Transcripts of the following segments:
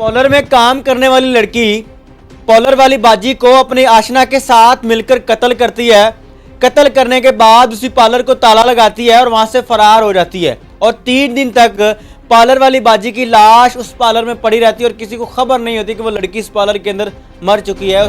पॉलर में काम करने वाली लड़की पॉलर वाली बाजी को अपनी आशना के साथ मिलकर कत्ल करती है। कत्ल करने के बाद उसी पार्लर को ताला लगाती है और वहां से फरार हो जाती है और 3 दिन तक पार्लर वाली बाजी की लाश उस पार्लर में पड़ी रहती है और किसी को खबर नहीं होती कि वो लड़की इस पार्लर के अंदर मर चुकी है।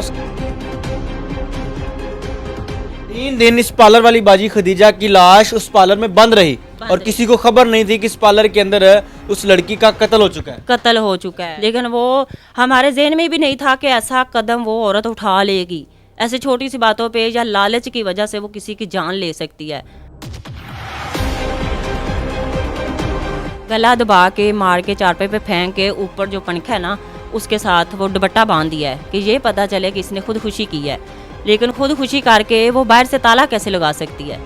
3 दिन इस पार्लर वाली बाजी खदीजा की लाश उस पार्लर में बंद रही और किसी को खबर नहीं थी कि इस पार्लर के अंदर उस लड़की का कत्ल हो चुका है। कत्ल हो चुका है, लेकिन वो हमारे ज़हन में भी नहीं था कि ऐसा कदम वो औरत उठा लेगी। ऐसे छोटी सी बातों पे या लालच की वजह से वो किसी की जान ले सकती है। गला दबा के मार के चारपाई पे फेंक के ऊपर जो पंखा है ना उसके साथ वो दुपट्टा बांध दिया है कि ये पता चले कि इसने खुदकुशी की है, लेकिन खुदकुशी करके वो बाहर से ताला कैसे लगा सकती है।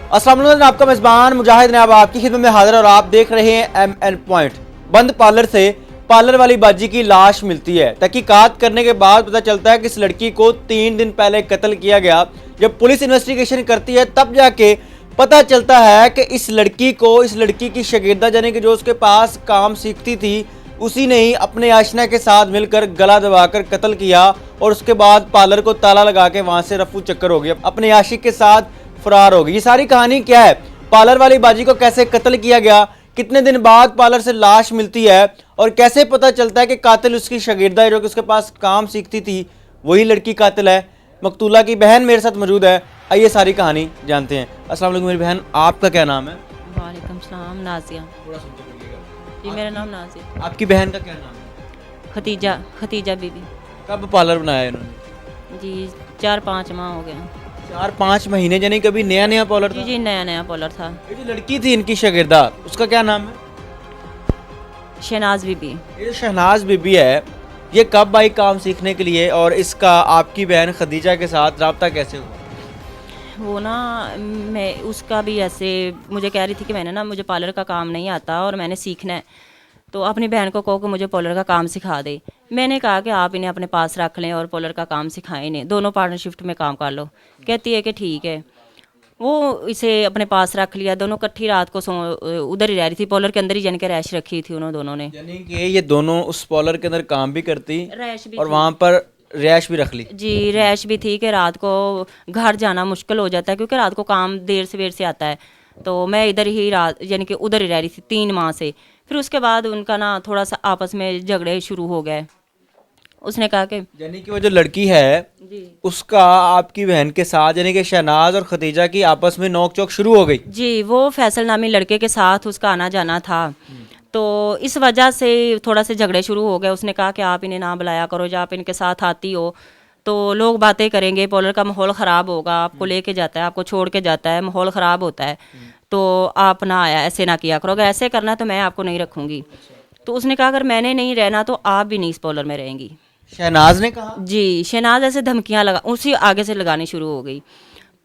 अस्सलाम वालेकुम, आपका मेजबान मुजाहिद ने अब आपकी खिदमत में हाजिर और आप देख रहे हैं MN पॉइंट। बंद पार्लर से पार्लर वाली बाजी की लाश मिलती है। तहकीकात करने के बाद पता चलता है कि इस लड़की को 3 दिन पहले कत्ल किया गया। जब पुलिस इन्वेस्टिगेशन करती है तब जाके पता चलता है कि इस लड़की की शागिर्दा यानी कि जो उसके पास काम सीखती थी उसी ने ही अपने आशना के साथ मिलकर गला दबाकर कत्ल किया और उसके बाद पार्लर को ताला लगा के वहां से रफू चक्कर हो गया, अपने आशिक के साथ फरार हो गई। ये सारी कहानी क्या है, पार्लर वाली बाजी को कैसे कत्ल किया गया, कितने दिन बाद पार्लर से लाश मिलती है और कैसे पता चलता है कि कातिल उसकी शागिर्दा है जो कि उसके पास काम सीखती थी, वही लड़की कातिल है। मकतूला की बहन मेरे साथ मौजूद है, आइए सारी कहानी जानते हैं। अस्सलाम वालेकुम मेरी बहन, आपका क्या नाम है? वालेकुम सलाम, नाजिया। जी मेरा नाम नाजिया। आपकी बहन का क्या नाम है? खतीजा बीबी। कब पार्लर बनाया इन्होंने? जी 4-5 माह हो गए। 4-5 महीने, यानी कभी नया पार्लर था? जी नया पार्लर था। ये जो लड़की थी इनकी शागिर्दा, उसका क्या नाम है? शहनाज बीबी। ये शहनाज बीबी है, ये कब आई काम सीखने के लिए और इसका आपकी बहन खदीजा के साथ राब्ता कैसे हुआ? वो ना मैं उसका भी ऐसे मुझे कह रही थी कि मुझे पार्लर का काम नहीं आता और मैंने सीखना है, तो अपनी बहन को कहो कि मुझे पार्लर का काम सिखा दे। मैंने कहा कि आप इन्हें अपने पास रख लें और पार्लर का काम सिखाएं इन्हें, दोनों पार्टनरशिप में काम कर लो। कहती है कि ठीक है। वो इसे अपने पास रख लिया, दोनों इकट्ठी रात को उधर ही रह रही थी, पार्लर के अंदर ही जाने के रैश रखी थी उन्होंने दोनों ने। यानी कि ये दोनों उस पार्लर के अंदर काम भी करती रैश भी और वहाँ पर रैश भी रख ली? जी रैश भी थी कि रात को घर जाना मुश्किल हो जाता है क्योंकि रात को काम देर से आता है। तो मैं इधर ही रात यानी कि उधर ही रह रही थी 3 माह से। फिर उसके बाद उनका ना थोड़ा सा आपस में झगड़े शुरू हो गए। उसने कहा कि यानी कि वो जो लड़की है जी उसका आपकी बहन के साथ यानी कि शहनाज और खदीजा की आपस में नोक चोक शुरू हो गई? जी वो फैसल नामी लड़के के साथ उसका आना जाना था, तो इस वजह से थोड़ा से झगड़े शुरू हो गए। उसने कहा कि आप इन्हें ना बुलाया करो, जब आप इनके साथ आती हो तो लोग बातें करेंगे, पार्लर का माहौल ख़राब होगा, आपको लेके जाता है, आपको छोड़ के जाता है, माहौल ख़राब होता है, तो आप ना आया ऐसे ना किया करो, अगर ऐसे करना तो मैं आपको नहीं रखूँगी। तो उसने कहा अगर मैंने नहीं रहना तो आप भी नहीं इस पार्लर में रहेंगी। शहनाज ने कहा? जी शहनाज ऐसे धमकियाँ लगा उसी आगे से लगानी शुरू हो गई।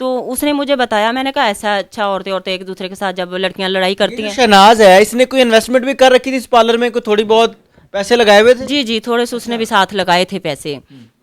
तो उसने मुझे बताया, मैंने कहा ऐसा अच्छा औरतें एक दूसरे के साथ जब लड़कियां लड़ाई करती हैं। शहनाज है, इसने कोई इन्वेस्टमेंट भी कर रखी थी इस पार्लर में, कोई थोड़ी बहुत पैसे लगाए हुए थे? जी थोड़े से उसने भी साथ लगाए थे पैसे।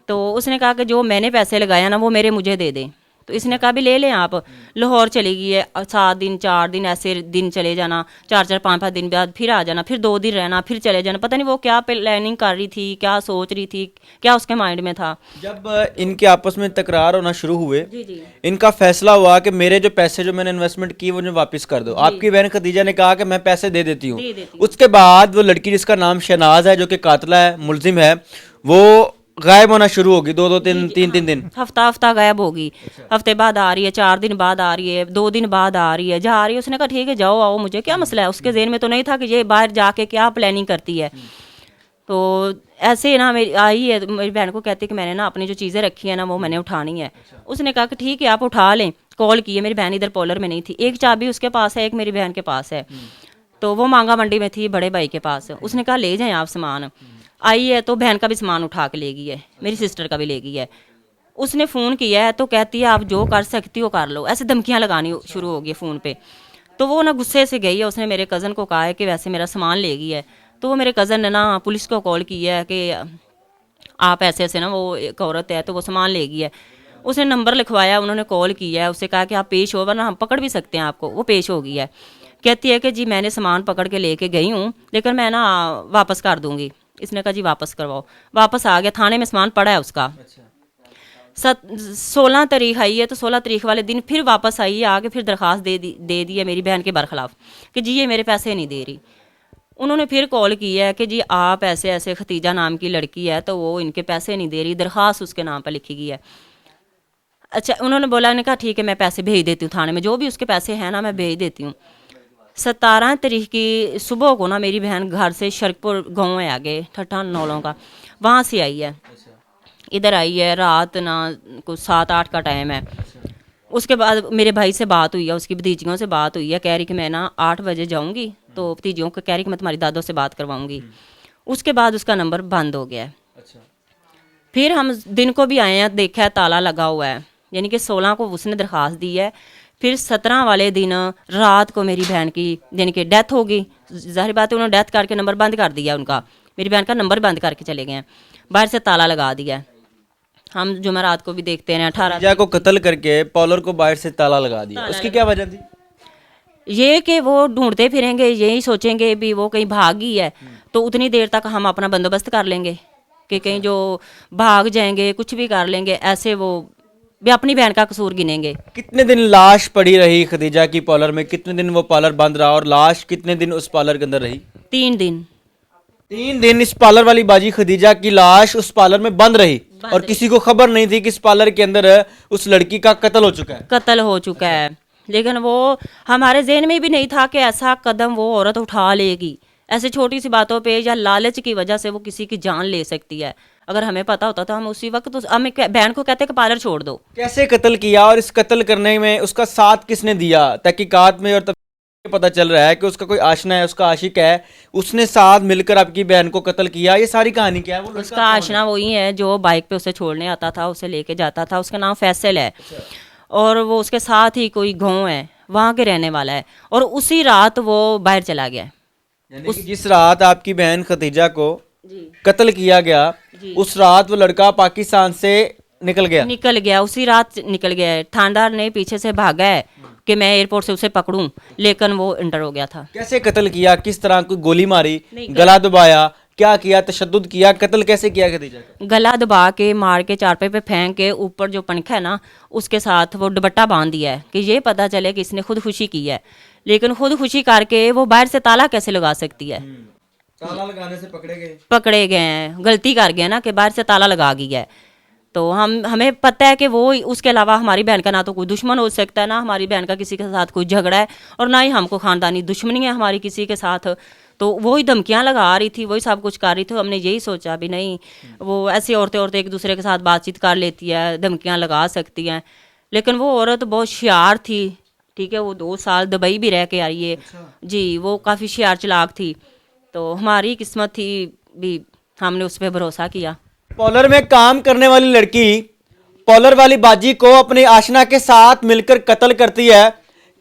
तो उसने कहा कि जो मैंने पैसे लगाया ना वो मुझे दे दें। तो इसने कहा भी ले लें आप। लाहौर चली गई है, 7 दिन 4 दिन ऐसे दिन चले जाना, 4-4 5-5 दिन बाद फिर आ जाना, फिर 2 दिन रहना, फिर चले जाना। पता नहीं वो क्या प्लानिंग कर रही थी, क्या सोच रही थी, क्या उसके माइंड में था। जब इनके आपस में तकरार होना शुरू हुए, जी इनका फैसला हुआ कि मेरे जो पैसे जो मैंने इन्वेस्टमेंट की वो मुझे वापस कर दो। आपकी बहन खदीजा ने कहा कि मैं पैसे दे देती हूँ। उसके बाद वो लड़की जिसका नाम शहनाज है जो कि कातिला है, मुलजिम है, वो गायब होना शुरू होगी 2-2 3 दिन, हफ्ता गायब होगी। हफ्ते बाद आ रही है, 4 दिन बाद आ रही है, 2 दिन बाद आ रही है, जा रही है। उसने कहा ठीक है जाओ आओ, मुझे क्या मसला है। उसके ज़हन में तो नहीं था कि ये बाहर जाके क्या प्लानिंग करती है। तो ऐसे ना मेरी आई है, मेरी बहन को कहती है कि मैंने ना अपनी जो चीज़ें रखी है ना वो मैंने उठानी है। उसने कहा कि ठीक है आप उठा लें। कॉल की है, मेरी बहन इधर पार्लर में नहीं थी, एक चाबी उसके पास है, एक मेरी बहन के पास है, तो वो मांगा मंडी में थी बड़े भाई के पास। उसने कहा ले जाएं आप सामान। आई है तो बहन का भी सामान उठा के ले गई है, मेरी सिस्टर का भी ले गई है। उसने फ़ोन किया है तो कहती है आप जो कर सकती हो कर लो, ऐसे धमकियाँ लगानी शुरू हो गई फ़ोन पे। तो वो ना गुस्से से गई है, उसने मेरे कज़न को कहा है कि वैसे मेरा सामान ले गई है। तो वो मेरे कज़न ने ना पुलिस को कॉल की है कि आप ऐसे ना वो एक औरत है तो वो सामान ले गई है। उसने नंबर लिखवाया, उन्होंने कॉल किया है, उससे कहा कि आप पेश हो वरना हम पकड़ भी सकते हैं आपको। वो पेश हो गई है, कहती है कि जी मैंने सामान पकड़ के लेके गई हूँ लेकिन मैं ना वापस कर दूँगी, इसने कहा जी वापस करवाओ, वापस आ गया, थाने में सामान पड़ा है उसका। 16 तारीख आई है, तो 16 तारीख वाले दिन फिर वापस आई है, आके फिर दरख्वास्त दे दी है मेरी बहन के बरखिलाफ़ कि जी ये मेरे पैसे नहीं दे रही। उन्होंने फिर कॉल की है कि जी आप ऐसे ऐसे खतीजा नाम की लड़की है, तो वो इनके पैसे नहीं दे रही, दरख्वास्त उसके नाम पर लिखी गई है। अच्छा, उन्होंने बोला, मैंने कहा ठीक है मैं पैसे भेज देती हूँ थाने में, जो भी उसके पैसे हैं ना मैं भेज देती हूँ। 17 तारीख की सुबह को ना मेरी बहन घर से शरकपुर गाँव है आगे ठट्ठा नौलों का, वहाँ से आई है, इधर आई है, रात ना कुछ 7-8 का टाइम है। उसके बाद मेरे भाई से बात हुई है, उसकी भतीजियों से बात हुई है, कह रही कि मैं ना 8 बजे जाऊँगी, तो भतीजियों को कह रही कि मैं तुम्हारी दादों से बात करवाऊँगी। उसके बाद उसका नंबर बंद हो गया है। फिर हम दिन को भी आए हैं, देखा है ताला लगा हुआ है, यानी कि 16 को उसने दरख्वास्त दी है। फिर 17 वाले दिन रात को मेरी बहन की यानी कि डेथ हो गई। ज़ाहिर बात है उन्होंने डेथ करके नंबर बंद कर दिया उनका, मेरी बहन का नंबर बंद करके चले गए हैं, बाहर से ताला लगा दिया है। हम जुमेरात को भी देखते हैं 18 को कत्ल करके पॉलर को बाहर से ताला लगा दिया, उसकी क्या वजह थी? ये कि वो ढूंढते फिरेंगे, यही सोचेंगे भी वो कहीं भाग गई है, तो उतनी देर तक हम अपना बंदोबस्त कर लेंगे कि कहीं जो भाग जाएंगे कुछ भी कर लेंगे, ऐसे वो भी अपनी बहन का कसूर गिनेंगे। कितने दिन लाश पड़ी रही खदीजा की पार्लर में? कितने दिन वो पार्लर बंद रहा और लाश कितने दिन उस पार्लर के अंदर रही? 3 दिन। 3 दिन इस पार्लर वाली बाजी खदीजा की लाश उस पार्लर में बंद रही और किसी को खबर नहीं थी कि इस पार्लर के अंदर उस लड़की का कत्ल हो चुका है। कत्ल हो चुका है, लेकिन वो हमारे ज़हन में भी नहीं था कि ऐसा कदम वो औरत उठा लेगी। ऐसे छोटी सी बातों पे या लालच की वजह से वो किसी की जान ले सकती है। अगर हमें पता होता तो हम उसी वक्त हमें बहन को कहते कि पार्लर छोड़ दो। कैसे कत्ल किया और इस कत्ल करने में उसका साथ किसने दिया? तहकीकात में और तब पता चल रहा है कि उसका कोई आशना है, उसका आशिक है, उसने साथ मिलकर आपकी बहन को कत्ल किया। ये सारी कहानी क्या है? वो उसका आशना वही है जो बाइक पे उसे छोड़ने आता था, उसे लेके जाता था। उसका नाम फैसल है और वो उसके साथ ही कोई गाँव है वहाँ के रहने वाला है, और उसी रात वो बाहर चला गया। यानी कि जिस रात आपकी बहन खतीजा को कत्ल किया गया उस रात वो लड़का पाकिस्तान से निकल गया। उसी रात निकल गया है। थानेदार ने पीछे से भागा है कि मैं एयरपोर्ट से उसे पकड़ूं, लेकिन वो इंटर हो गया था। कैसे कत्ल किया? किस तरह? कोई गोली मारी, गला दबाया, क्या किया? तशद्दुद किया? कत्ल कैसे किया खदीजा का? गला दबा के मार के चारपाई पे फेंक के ऊपर जो पंखा है ना उसके साथ वो दुपट्टा बांध दिया है कि ये पता चले कि इसने खुदकुशी की है। लेकिन खुदकुशी करके वो बाहर से ताला कैसे लगा सकती है? ताला लगाने से पकड़े गए हैं, गलती कर गए ना कि बाहर से ताला लगा गई है। तो हमें पता है कि वो उसके अलावा हमारी बहन का ना तो कोई दुश्मन हो सकता है, ना हमारी बहन का किसी के साथ कोई झगड़ा है, और ना ही हमको खानदानी दुश्मनी है हमारी किसी के साथ। तो वही धमकियां लगा रही थी, वही सब कुछ कर रही थी। हमने यही सोचा भी नहीं, वो ऐसी औरतें एक दूसरे के साथ बातचीत कर लेती है, धमकियां लगा सकती हैं। लेकिन वो औरत बहुत होशियार थी, ठीक है। वो 2 साल दुबई भी रह के आई है। जी, वो काफ़ी होशियार चालाक थी। तो हमारी किस्मत थी भी, हमने उस पर भरोसा किया। पार्लर में काम करने वाली लड़की पार्लर वाली बाजी को अपने आशना के साथ मिलकर कत्ल करती है।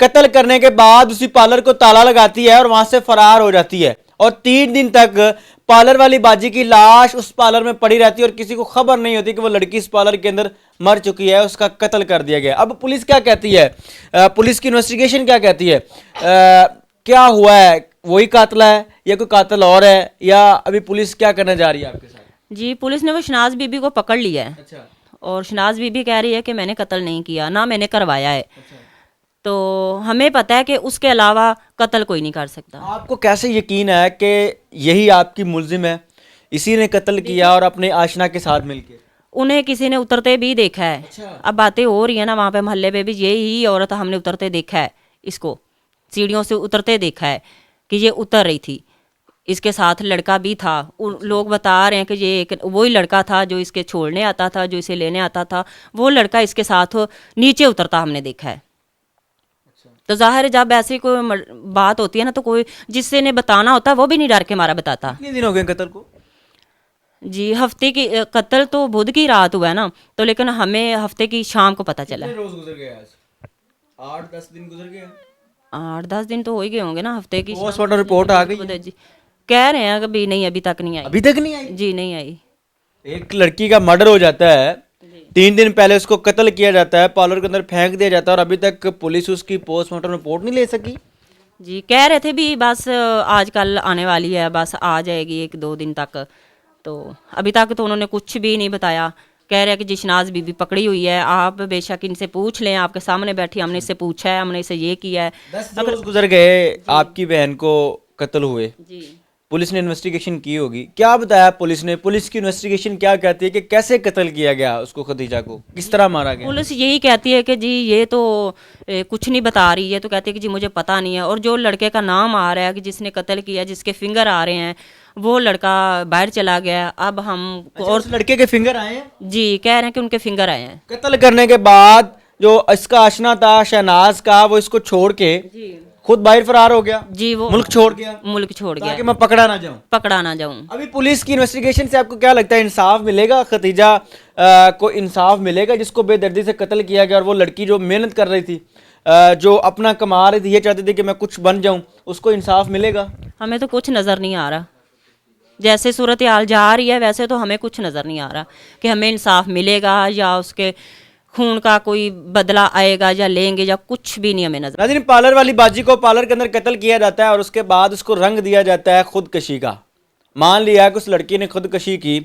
कत्ल करने के बाद उसी पार्लर को ताला लगाती है और वहां से फरार हो जाती है। और 3 दिन तक पार्लर वाली बाजी की लाश उस पार्लर में पड़ी रहती है और किसी को खबर नहीं होती कि वो लड़की इस पार्लर के अंदर मर चुकी है, उसका कत्ल कर दिया गया। अब पुलिस क्या कहती है? पुलिस की इन्वेस्टिगेशन क्या कहती है? क्या हुआ है? वही कातिल है या कोई कातिल और है, या अभी पुलिस क्या करने जा रही है आपके साथ? जी, पुलिस ने वो शनाज बीबी को पकड़ लिया है। अच्छा। और शनाज बीबी कह रही है कि मैंने कत्ल नहीं किया, ना मैंने करवाया है। अच्छा। तो हमें पता है कि उसके अलावा कत्ल कोई नहीं कर सकता। आपको कैसे यकीन है कि यही आपकी मुलजिम है, इसी ने कत्ल किया और अपने आशना के साथ मिलके? उन्हें किसी ने उतरते भी देखा है। अच्छा। अब बातें हो रही है ना वहाँ पे मोहल्ले पे भी, यही औरत हमने उतरते देखा है, इसको सीढ़ियों से उतरते देखा है कि ये उतर रही थी। इसके साथ लड़का भी था। लोग बता रहे हैं कि ये एक वही लड़का था जो इसके छोड़ने आता था, जो इसे लेने आता था। वो लड़का इसके साथ नीचे उतरता हमने देखा है। तो जाहिर है जब ऐसी कोई बात होती है ना, तो कोई जिससे ने बताना होता है वो भी नहीं डर के मारा बताता। कितने दिन हो गए कत्ल को? जी, हफ्ते की कत्ल तो बुध की रात हुआ है ना, तो लेकिन हमें हफ्ते की शाम को पता चला। रोज गुजर गए? आज 8-10 दिन गुजर गए। 8-10 दिन तो हो ही गए होंगे ना। हफ्ते की पोस्टमार्टम रिपोर्ट आ गई जी, कह रहे हैं अभी नहीं, अभी तक नहीं आई। अभी तक नहीं आई? जी नहीं आई। एक लड़की का मर्डर हो जाता है, 3 दिन पहले उसको कत्ल किया जाता है, पार्लर के अंदर फेंक दिया जाता है, और अभी तक पुलिस उसकी पोस्टमार्टम रिपोर्ट नहीं ले सकी। जी, कह रहे थे भी बस आजकल आने वाली है, बस आ जाएगी 1-2 दिन तक। तो अभी तक तो उन्होंने कुछ भी नहीं बताया। कह रहे हैं कि जी शनाज बीबी पकड़ी हुई है, आप बेशक इनसे पूछ लें, आपके सामने बैठी, हमने इससे पूछा है, हमने इसे ये किया है। 10 रोज गुजर गए, आपकी बहन को कत्ल हुए, जी पुलिस ने इन्वेस्टिगेशन की होगी, क्या बताया पुलिस ने? पुलिस की इन्वेस्टिगेशन क्या कहती है कि कैसे कत्ल किया गया उसको, खदीजा को किस तरह मारा गया? पुलिस यही कहती है कि जी ये तो कुछ नहीं बता रही है, तो कहती है कि जी मुझे पता नहीं है। और जो लड़के का नाम आ रहा है कि जिसने कत्ल किया, जिसके फिंगर आ रहे हैं, वो लड़का बाहर चला गया। अब हम अच्छा, उस लड़के के फिंगर आए हैं? जी कह रहे हैं कि उनके फिंगर आए हैं। कत्ल करने के बाद जो इसका आशना था शहनाज का, वो इसको छोड़ के जी खुद बाहर फरार हो गया, जी वो मुल्क छोड़ गया मुल्क छोड़ गया, ताकि मैं पकड़ा ना जाऊं। पकड़ा ना जाऊं। अभी पुलिस की इन्वेस्टिगेशन से आपको क्या लगता है, इंसाफ मिलेगा? खतीजा को इंसाफ मिलेगा, जिसको बेदर्दी से कत्ल किया गया, और वो लड़की जो मेहनत कर रही थी, जो अपना कमा रही थी, ये चाहती थी कि मैं कुछ बन जाऊं, उसको इंसाफ मिलेगा? हमें तो कुछ नज़र नहीं आ रहा। जैसे सूरत हाल जा रही है वैसे तो हमें कुछ नज़र नहीं आ रहा कि हमें इंसाफ मिलेगा या उसके खून का कोई बदला आएगा या लेंगे, या कुछ भी नहीं हमें नजर। नाज़रीन, पार्लर वाली बाजी को पार्लर के अंदर कत्ल किया जाता है और उसके बाद उसको रंग दिया जाता है खुदकशी का। मान लिया कि उस लड़की ने खुदकशी की,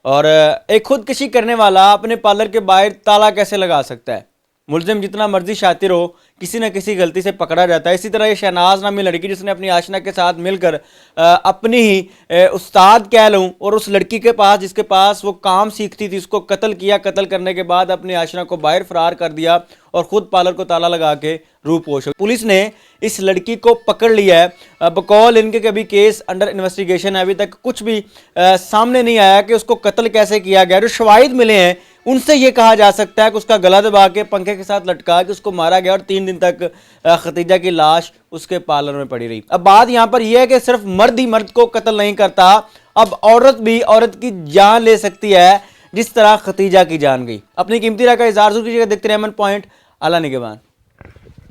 और एक खुदकशी करने वाला अपने पार्लर के बाहर ताला कैसे लगा सकता है? मुलजिम जितना मर्जी शातिर हो, किसी न किसी गलती से पकड़ा जाता है। इसी तरह ये शहनाज नामी लड़की, जिसने अपनी आशना के साथ मिलकर अपनी ही उस्ताद कह लूँ, और उस लड़की के पास, जिसके पास वो काम सीखती थी, उसको कत्ल किया। कत्ल करने के बाद अपनी आशना को बाहर फरार कर दिया और ख़ुद पार्लर को ताला लगा के रूपोश। पुलिस ने इस लड़की को पकड़ लिया है। बकौल इनके कभी केस अंडर इन्वेस्टिगेशन है, अभी तक कुछ भी सामने नहीं आया कि उसको कत्ल कैसे किया गया। जो शवाहिद मिले हैं उनसे ये कहा जा सकता है कि उसका गला दबा के पंखे के साथ लटका के उसको मारा गया, और 3 दिन तक खतीजा की लाश उसके पार्लर में पड़ी रही। अब बात यहाँ पर यह है कि सिर्फ मर्द ही मर्द को कत्ल नहीं करता, अब औरत भी औरत की जान ले सकती है, जिस तरह खतीजा की जान गई। अपनी कीमती राय का इज़हार जरूर कीजिएगा। देखते रहे एमएन पॉइंट। अल्लाह निगहबान।